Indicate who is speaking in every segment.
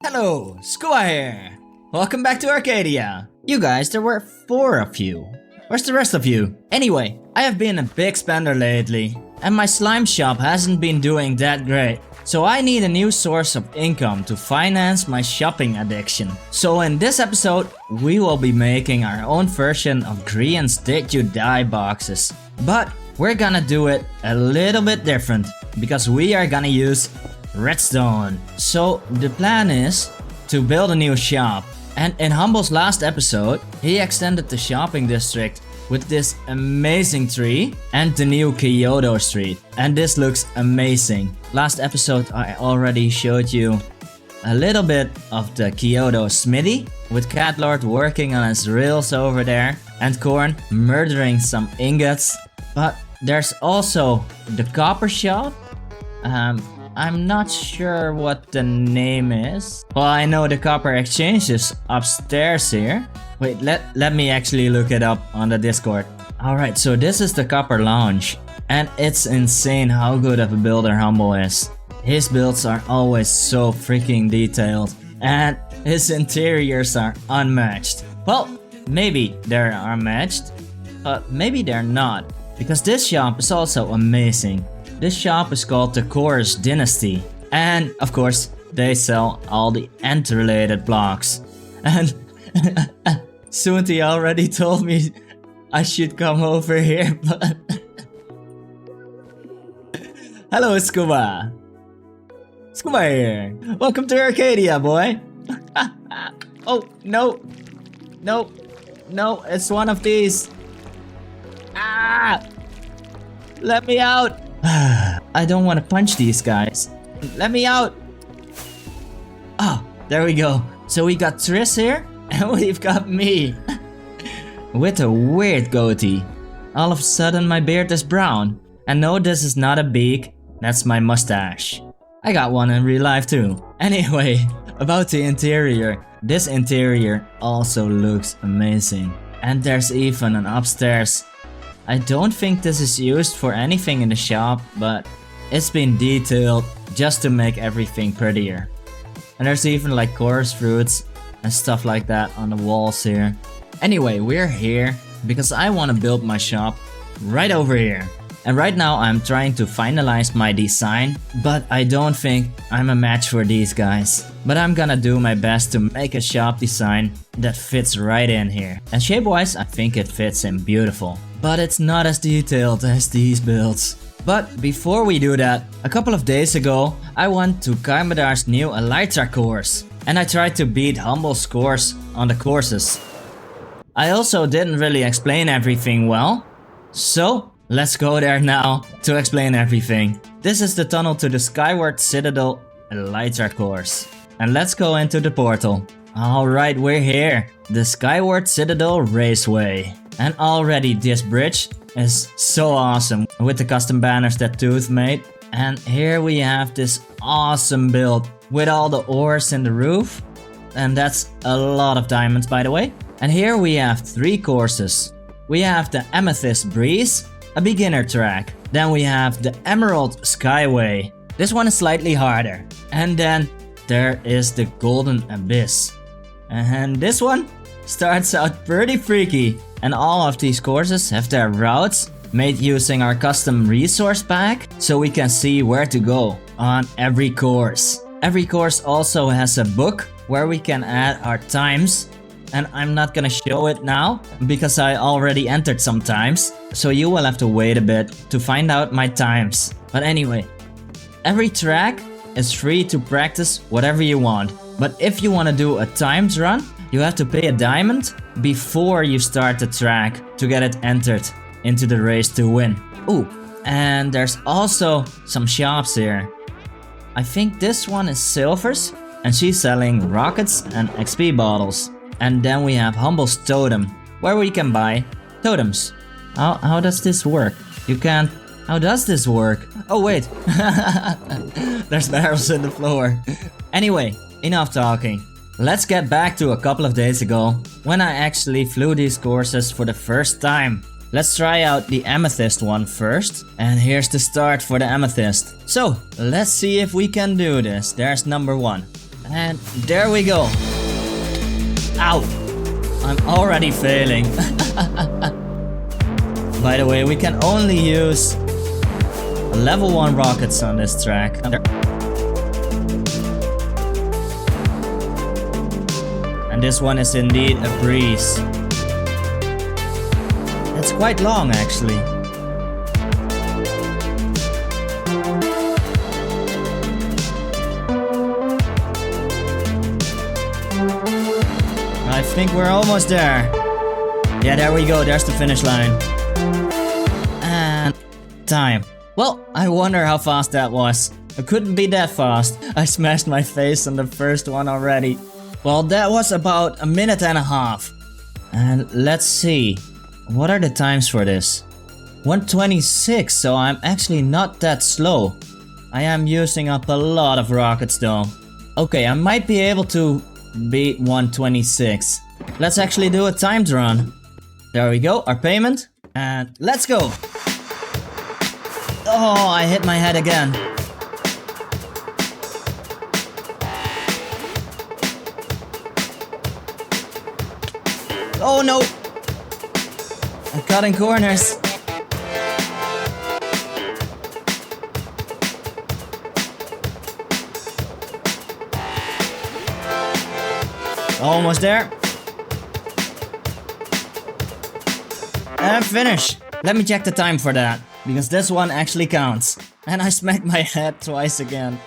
Speaker 1: Hello, Squire here. Welcome back to Arcadia. You guys, there were 4 of you. Where's the rest of you? Anyway, I have been a big spender lately, and my slime shop hasn't been doing that great. So I need a new source of income to finance my shopping addiction. So in this episode, we will be making our own version of Grian's Did You Die boxes. But we're gonna do it a little bit different, because we are gonna use redstone. So the plan is to build a new shop. And in Humble's last episode, he extended the shopping district with this amazing tree and the new Kyoto Street. And this looks amazing. Last episode I already showed you a little bit of the Kyoto smithy with Catlord working on his rails over there and Corn murdering some ingots. But there's also the copper shop. I'm not sure what the name is. Well, I know the copper exchange is upstairs here. Wait, let me actually look it up on the Discord. Alright, so this is the copper lounge. And it's insane how good of a builder Humble is. His builds are always so freaking detailed. And his interiors are unmatched. Well, maybe they're unmatched. But maybe they're not. Because this shop is also amazing. This shop is called the Course Dynasty, and of course they sell all the End related blocks. And Sunti already told me I should come over here, but hello Scuba! Scuba here! Welcome to Arcadia, boy! Oh, no! No! No, it's one of these! Ah! Let me out! I don't want to punch these guys. Let me out! Oh, there we go. So we got Triss here, and we've got me. With a weird goatee. All of a sudden my beard is brown. And no, this is not a beak, that's my mustache. I got one in real life too. Anyway, about the interior. This interior also looks amazing. And there's even an upstairs. I don't think this is used for anything in the shop, but it's been detailed just to make everything prettier. And there's even like coarse fruits and stuff like that on the walls here. Anyway, we're here because I want to build my shop right over here. And right now I'm trying to finalize my design, but I don't think I'm a match for these guys. But I'm gonna do my best to make a shop design that fits right in here. And shape-wise, I think it fits in beautiful. But it's not as detailed as these builds. But before we do that, a couple of days ago, I went to Kaimedar's new Elytra Course. And I tried to beat Humble's scores on the courses. I also didn't really explain everything well. So, let's go there now to explain everything. This is the tunnel to the Skyward Citadel Elytra Course. And let's go into the portal. Alright, we're here. The Skyward Citadel Raceway. And already this bridge is so awesome with the custom banners that Tooth made. And here we have this awesome build with all the ores in the roof. And that's a lot of diamonds, by the way. And here we have 3 courses. We have the Amethyst Breeze, a beginner track. Then we have the Emerald Skyway. This one is slightly harder. And then there is the Golden Abyss. And this one starts out pretty freaky. And all of these courses have their routes made using our custom resource pack, so we can see where to go on every course. Every course also has a book where we can add our times. And I'm not gonna show it now because I already entered some times. So you will have to wait a bit to find out my times. But anyway, every track is free to practice whatever you want. But if you want to do a times run, you have to pay a diamond before you start the track to get it entered into the race to win. Ooh, and there's also some shops here. I think this one is Silver's, and she's selling rockets and XP bottles. And then we have Humble's Totem, where we can buy totems. How does this work? You can't... How does this work? Oh wait, there's barrels in the floor. Anyway, enough talking. Let's get back to a couple of days ago, when I actually flew these courses for the first time. Let's try out the Amethyst one first. And here's the start for the Amethyst. So, let's see if we can do this. There's number 1. And there we go. Ow! I'm already failing. By the way, we can only use level 1 rockets on this track. And this one is indeed a breeze. It's quite long actually. I think we're almost there. Yeah, there we go. There's the finish line. And time. Well, I wonder how fast that was. It couldn't be that fast. I smashed my face on the first one already. Well, that was about a minute and a half. And let's see. What are the times for this? 1:26, so I'm actually not that slow. I am using up a lot of rockets though. Okay, I might be able to beat 1:26. Let's actually do a timed run. There we go, our payment. And let's go! Oh, I hit my head again. Oh no! I'm cutting corners. Almost there. And finish. Let me check the time for that, because this one actually counts. And I smacked my head twice again.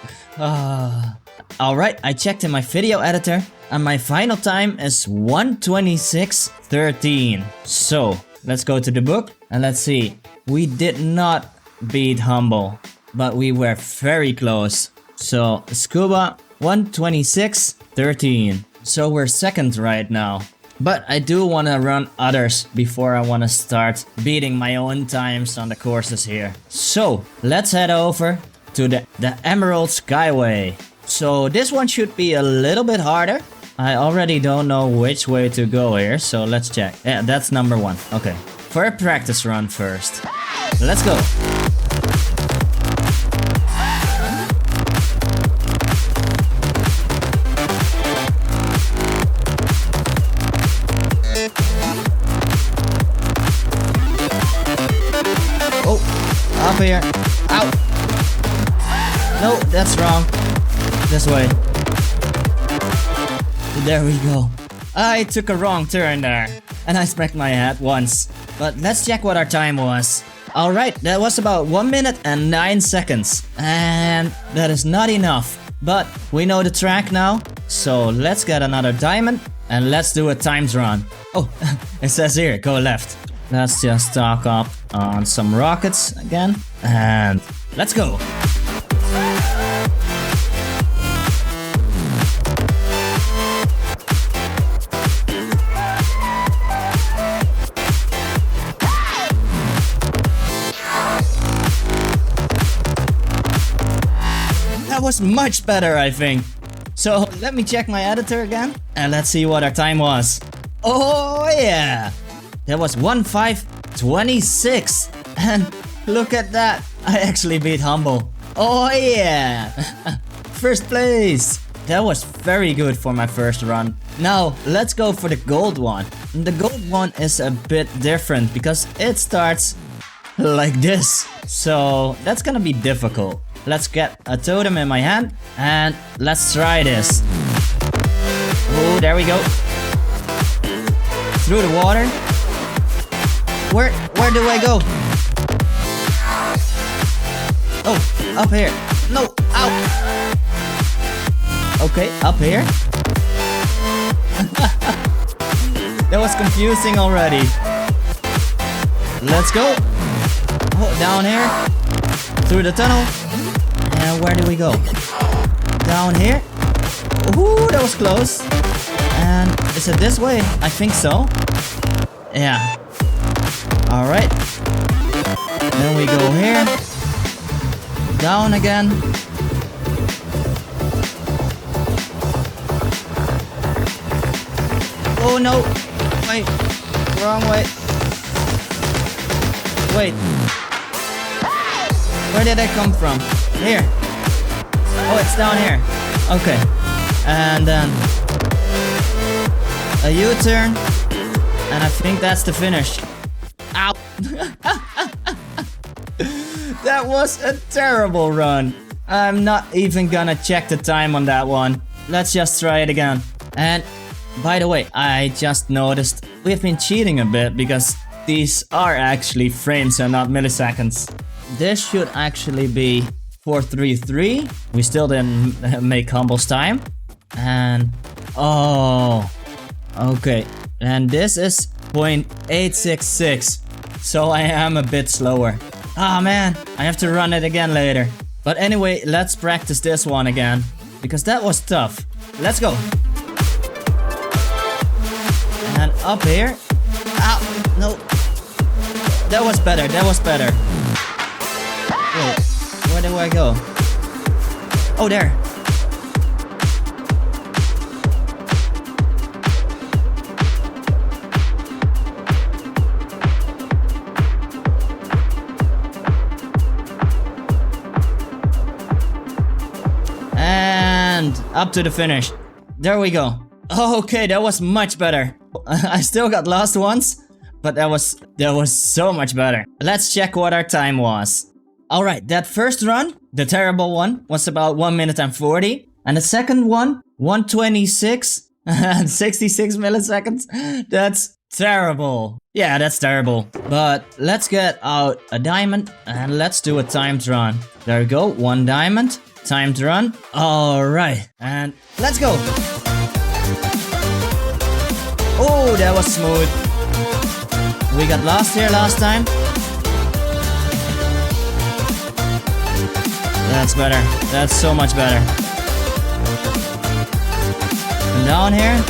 Speaker 1: Alright, I checked in my video editor and my final time is 1:26:13. So, let's go to the book and let's see. We did not beat Humble, but we were very close. So, Scuba 1:26:13. So we're second right now. But I do want to run others before I want to start beating my own times on the courses here. So, let's head over to the Emerald Skyway. So this one should be a little bit harder. I already don't know which way to go here, so let's check. Yeah, that's number 1. Okay. For a practice run first. Let's go. Oh, up here. Ow. No, that's wrong. This way. There we go. I took a wrong turn there. And I smacked my head once. But let's check what our time was. Alright, that was about 1 minute and 9 seconds. And that is not enough. But we know the track now. So let's get another diamond. And let's do a timed run. Oh, it says here, go left. Let's just stock up on some rockets again. And let's go. That was much better, I think. So let me check my editor again and let's see what our time was. Oh yeah, that was 1:05:26. And look at that, I actually beat Humble. Oh yeah, first place. That was very good for my first run. Now let's go for the gold one. The gold one is a bit different because it starts like this. So that's gonna be difficult. Let's get a totem in my hand and let's try this. Oh, there we go. Through the water. Where do I go? Oh, up here. No, ow. Okay, up here. That was confusing already. Let's go. Oh, down here. Through the tunnel. And where do we go? Down here. Ooh, that was close. And is it this way? I think so. Yeah. Alright. Then we go here. Down again. Oh no. Wait. Wrong way. Wait. Where did I come from? Here. Oh, it's down here. Okay. And then a U-turn. And I think that's the finish. Ow! That was a terrible run. I'm not even gonna check the time on that one. Let's just try it again. And by the way, I just noticed we've been cheating a bit because these are actually frames and not milliseconds. This should actually be 433. We still didn't make Humble's time. And oh, okay. And this is 0.866. So I am a bit slower. Ah man, I have to run it again later. But anyway, let's practice this one again. Because that was tough. Let's go. And up here. Ow, no. That was better, that was better. Wait, where do I go? Oh, there. And up to the finish. There we go. Okay, that was much better. I still got lost once, but that was so much better. Let's check what our time was. Alright, that first run, the terrible one, was about 1 minute and 40. And the second one, 126 and 66 milliseconds. That's terrible. Yeah, that's terrible. But let's get out a diamond and let's do a timed run. There we go, 1 diamond. Timed run. Alright, and let's go. Oh, that was smooth. We got lost here last time. That's better. That's so much better. And down here.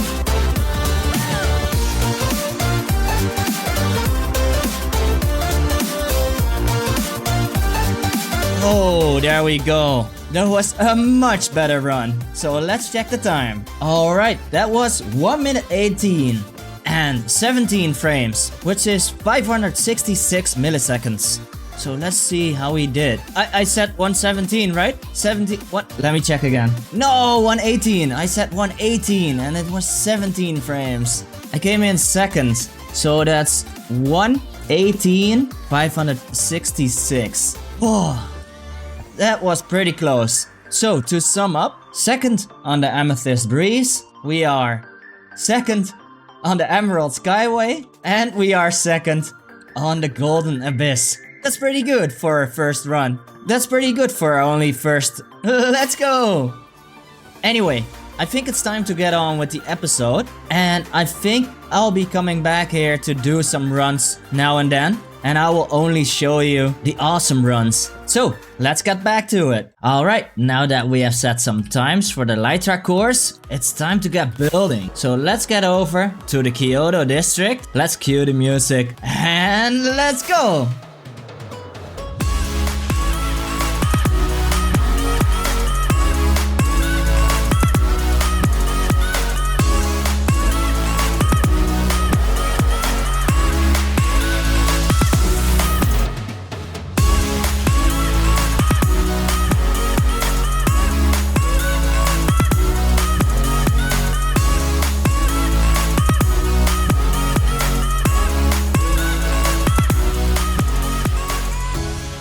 Speaker 1: Oh, there we go. That was a much better run. So let's check the time. Alright, that was 1 minute 18 and 17 frames, which is 566 milliseconds. So let's see how he did. I said 117, right? 70, what? Let me check again. No, 118. I said 118 and it was 17 frames. I came in second. So that's 118, 566. Oh. That was pretty close. So to sum up, second on the Amethyst Breeze, we are second on the Emerald Skyway, and we are second on the Golden Abyss. That's pretty good for our first run. That's pretty good for our only first. Let's go! Anyway, I think it's time to get on with the episode, and I think I'll be coming back here to do some runs now and then. And I will only show you the awesome runs. So, let's get back to it. Alright, now that we have set some times for the Elytra Course, it's time to get building. So let's get over to the Kyoto district. Let's cue the music and let's go!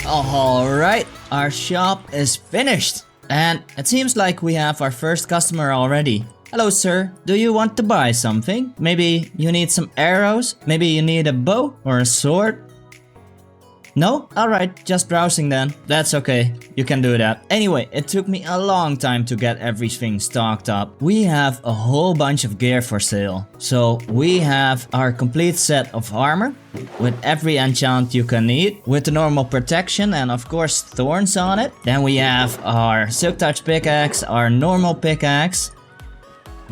Speaker 1: Alright, our shop is finished. And it seems like we have our first customer already. Hello sir, do you want to buy something? Maybe you need some arrows? Maybe you need a bow or a sword? No? Alright, just browsing then. That's okay, you can do that. Anyway, it took me a long time to get everything stocked up. We have a whole bunch of gear for sale. So we have our complete set of armor with every enchant you can need, with the normal protection and of course thorns on it. Then we have our Silk Touch pickaxe, our normal pickaxe.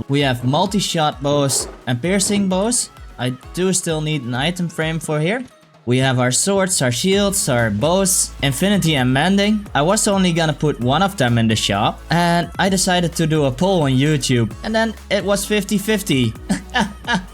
Speaker 1: We have multi-shot bows and piercing bows. I do still need an item frame for here. We have our swords, our shields, our bows, infinity and mending. I was only gonna put one of them in the shop, and I decided to do a poll on YouTube, and then it was 50-50.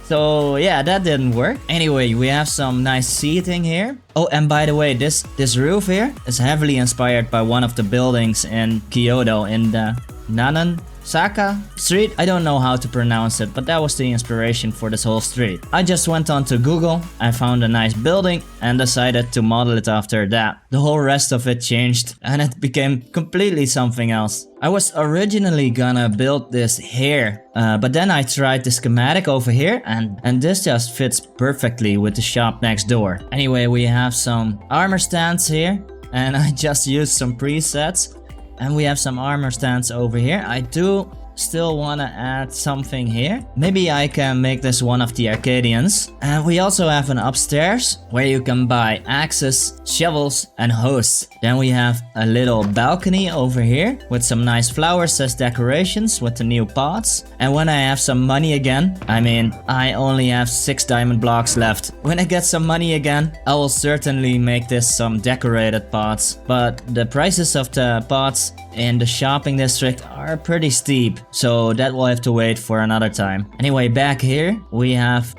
Speaker 1: So yeah, that didn't work. Anyway, we have some nice seating here. Oh, and by the way, this roof here is heavily inspired by one of the buildings in Kyoto, in the Nanan Saka Street. I don't know how to pronounce it, but that was the inspiration for this whole street. I just went on to Google, I found a nice building and decided to model it after that. The whole rest of it changed and it became completely something else. I was originally gonna build this here, but then I tried the schematic over here and this just fits perfectly with the shop next door. Anyway, we have some armor stands here and I just used some presets. And we have some armor stands over here. I do still want to add something here. Maybe I can make this one of the Arcadians. And we also have an upstairs where you can buy axes, shovels and hoes. Then we have a little balcony over here with some nice flowers as decorations with the new pots. And when I have some money again, I mean, I only have 6 diamond blocks left. When I get some money again, I will certainly make this some decorated pots. But the prices of the pots in the shopping district are pretty steep, so that will have to wait for another time. Anyway, back here we have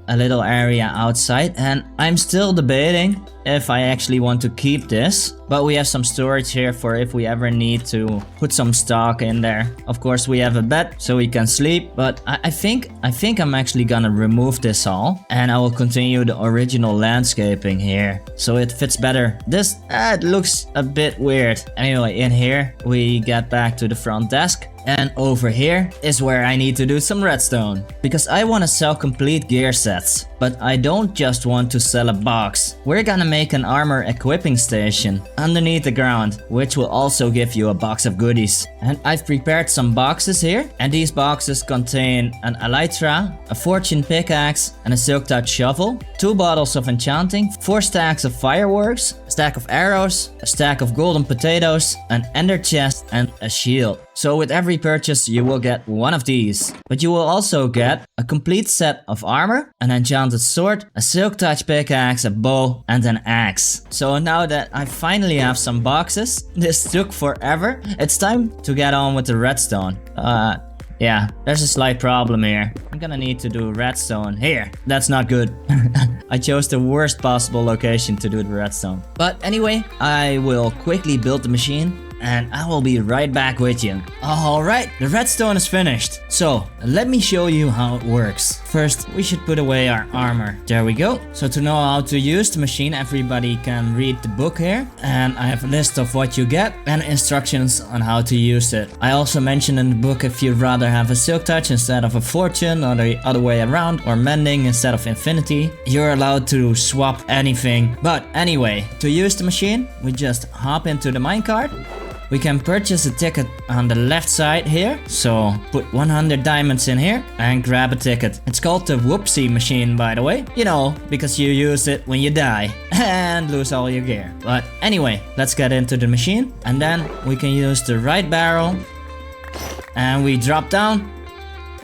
Speaker 1: a little area outside and I'm still debating if I actually want to keep this, but we have some storage here for if we ever need to put some stock in there. Of course we have a bed so we can sleep, but I think I'm actually gonna remove this all and I will continue the original landscaping here so it fits better. This it looks a bit weird. Anyway, in here we get back to the front desk. And over here is where I need to do some redstone. Because I want to sell complete gear sets. But I don't just want to sell a box. We're gonna make an armor equipping station underneath the ground, which will also give you a box of goodies. And I've prepared some boxes here. And these boxes contain an elytra, a fortune pickaxe, and a silk touch shovel, 2 bottles of enchanting, 4 stacks of fireworks, a stack of arrows, a stack of golden potatoes, an ender chest, and a shield. So with every purchase you will get one of these. But you will also get a complete set of armor, an enchanted sword, a silk touch pickaxe, a bow and an axe. So now that I finally have some boxes, this took forever, it's time to get on with the redstone. Yeah, there's a slight problem here. I'm gonna need to do redstone here. That's not good. I chose the worst possible location to do the redstone. But anyway, I will quickly build the machine and I will be right back with you. Alright, the redstone is finished. So, let me show you how it works. First, we should put away our armor. There we go. So to know how to use the machine, everybody can read the book here. And I have a list of what you get and instructions on how to use it. I also mentioned in the book if you'd rather have a silk touch instead of a fortune or the other way around, or mending instead of infinity, you're allowed to swap anything. But anyway, to use the machine, we just hop into the minecart. We can purchase a ticket on the left side here, so put 100 diamonds in here and grab a ticket. It's called the Whoopsie Machine, by the way. You know, because you use it when you die and lose all your gear. But anyway, let's get into the machine and then we can use the right barrel and we drop down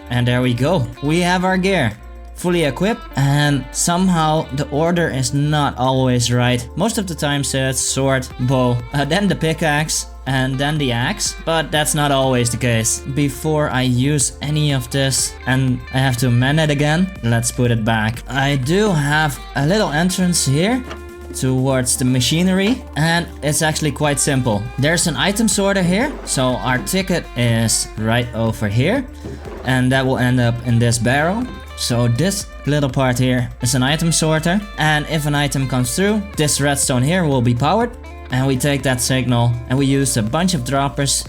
Speaker 1: and there we go. We have our gear fully equipped, and somehow the order is not always right. Most of the time it's sword, bow, then the pickaxe, and then the axe, but that's not always the case. Before I use any of this and I have to mend it again, let's put it back. I do have a little entrance here towards the machinery and it's actually quite simple. There's an item sorter here, so our ticket is right over here and that will end up in this barrel. So this little part here is an item sorter, and if an item comes through, this redstone here will be powered, and we take that signal and we use a bunch of droppers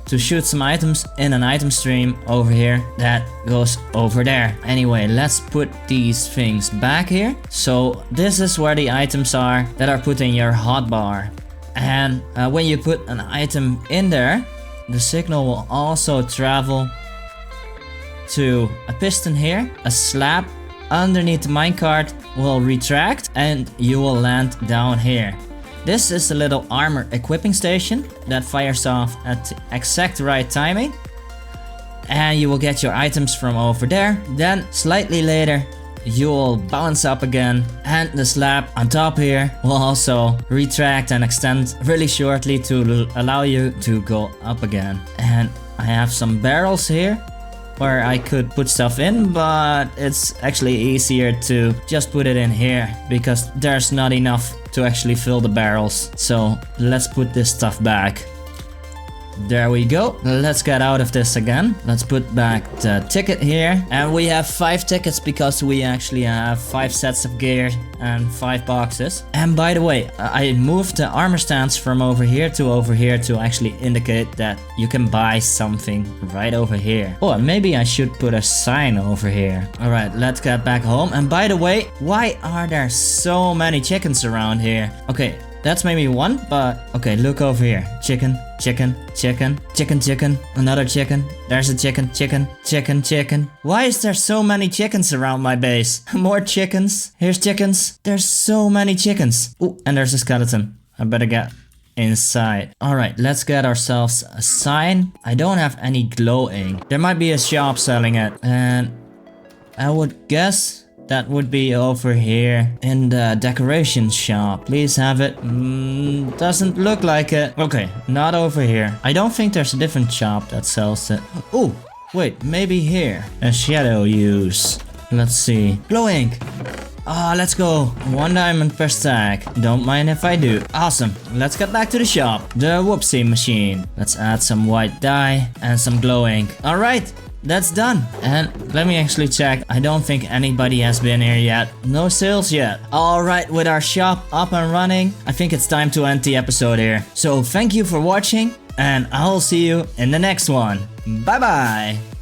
Speaker 1: to shoot some items in an item stream over here that goes over there. Anyway, let's put these things back here. So this is where the items are that are put in your hotbar, and when you put an item in there, the signal will also travel to a piston here. A slab underneath the minecart will retract and you will land down here. This is a little armor equipping station that fires off at the exact right timing, and you will get your items from over there. Then slightly later you will bounce up again and the slab on top here will also retract and extend really shortly to allow you to go up again. And I have some barrels here where I could put stuff in, but it's actually easier to just put it in here because there's not enough to actually fill the barrels. So let's put this stuff back. There we go. Let's get out of this again. Let's put back the ticket here. And we have 5 tickets because we actually have 5 sets of gear and 5 boxes. And by the way, I moved the armor stands from over here to actually indicate that you can buy something right over here. Oh, maybe I should put a sign over here. Alright, let's get back home. And by the way, why are there so many chickens around here? Okay, that's maybe one, but okay, look over here. Chicken, chicken, chicken, chicken, chicken, another chicken. There's a chicken, chicken, chicken, chicken. Why is there so many chickens around my base? More chickens. Here's chickens. There's so many chickens. Oh, and there's a skeleton. I better get inside. Alright, let's get ourselves a sign. I don't have any glow ink. There might be a shop selling it, and I would guess that would be over here in the decoration shop. Please have it. Doesn't look like it. Okay, not over here. I don't think there's a different shop that sells it. Oh, wait, maybe here. A shadow use. Let's see. Glow ink. Ah, let's go. 1 diamond per stack. Don't mind if I do. Awesome. Let's get back to the shop. The Whoopsie Machine. Let's add some white dye and some glow ink. Alright. That's done. And let me actually check. I don't think anybody has been here yet. No sales yet. Alright, with our shop up and running, I think it's time to end the episode here. So thank you for watching, and I'll see you in the next one. Bye bye.